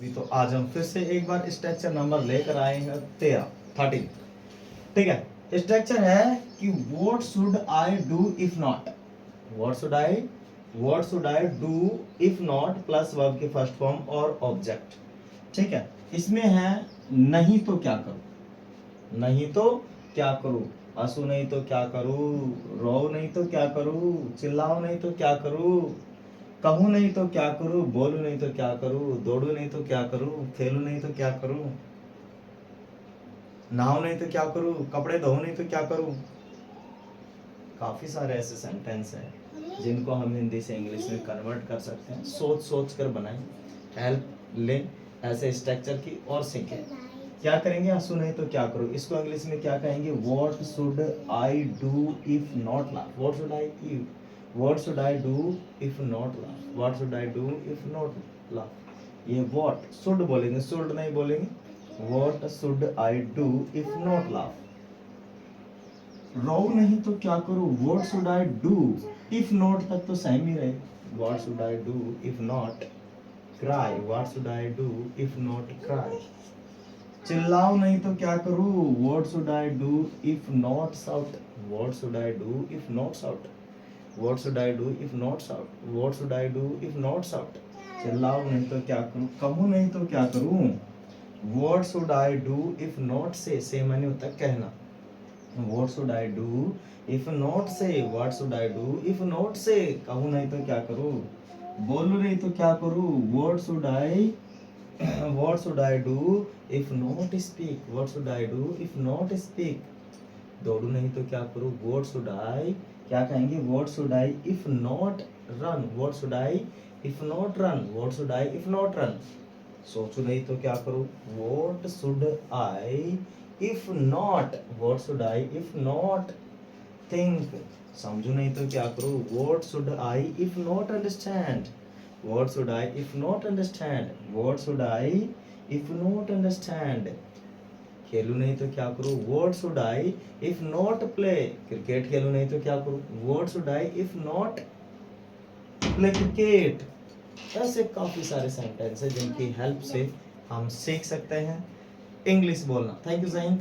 तो आज हम फिर से एक बार स्ट्रक्चर नंबर लेकर आए हैं 13। ठीक है, स्ट्रक्चर है कि what should I do if not, what should I do if not plus verb के फर्स्ट फॉर्म और ऑब्जेक्ट। ठीक है, इसमें है नहीं तो क्या करूं, नहीं तो क्या करूं, हंसू नहीं तो क्या करूं, रो नहीं तो क्या करूं, चिल्लाओ नहीं तो क्या करूं, कहूँ नहीं तो क्या करूं, बोलूं नहीं तो क्या करूं, दौड़ू नहीं तो क्या करूं, खेलू नहीं तो क्या करूं, नहाओ नहीं तो क्या करूं, कपड़े धो नहीं तो क्या करूं। काफी सारे ऐसे सेंटेंस हैं जिनको हम हिंदी से इंग्लिश में कन्वर्ट कर सकते हैं। सोच सोच कर बनाएं, हेल्प लें ऐसे स्ट्रक्चर की और सीखें। क्या करेंगे, हंसू नहीं तो क्या करूं, इसको इंग्लिश में क्या कहेंगे, what should I do if not laugh, what should I do if not laugh, what should I do if not laugh. ये व्हाट शुड बोलेंगे, शुड नहीं बोलेंगे, what should I do if not laugh. रो नहीं तो क्या करूं, what should I do if not तक तो सेम ही रहे, what should I do if not cry, what should I do if not cry. चिल्लाओ नहीं तो क्या करूं, what should I do if not shout, what should I do if not shout, what should I do if not shout, what should I do if not shout. चिल्लाओ नहीं तो क्या करूं, कहूं नहीं तो क्या करूं, what should I do if not say माने होता है कहना, what should I do if not say, what should I do if not say, कहूं नहीं तो क्या करूं, बोलूं नहीं तो क्या करूं, what should I do if not speak, what should I do if not speak. दौड़ू नहीं तो क्या करूं, व्हाट शुड आई क्या कहेंगे, what should I if not run, what should I if not run, what should I if not run. सोचू नहीं तो क्या करूं, what should I if not, what should I if not think. समझू नहीं तो क्या करूं, what should I if not understand, what should I if not understand, what should I if not understand. खेलू नहीं तो क्या करूं, what should I if not play, cricket खेलू नहीं तो क्या करूं, what should I if not play cricket. ऐसे काफी सारे सेंटेंस है जिनकी हेल्प से हम सीख सकते हैं इंग्लिश बोलना। थैंक यू जय हिंद।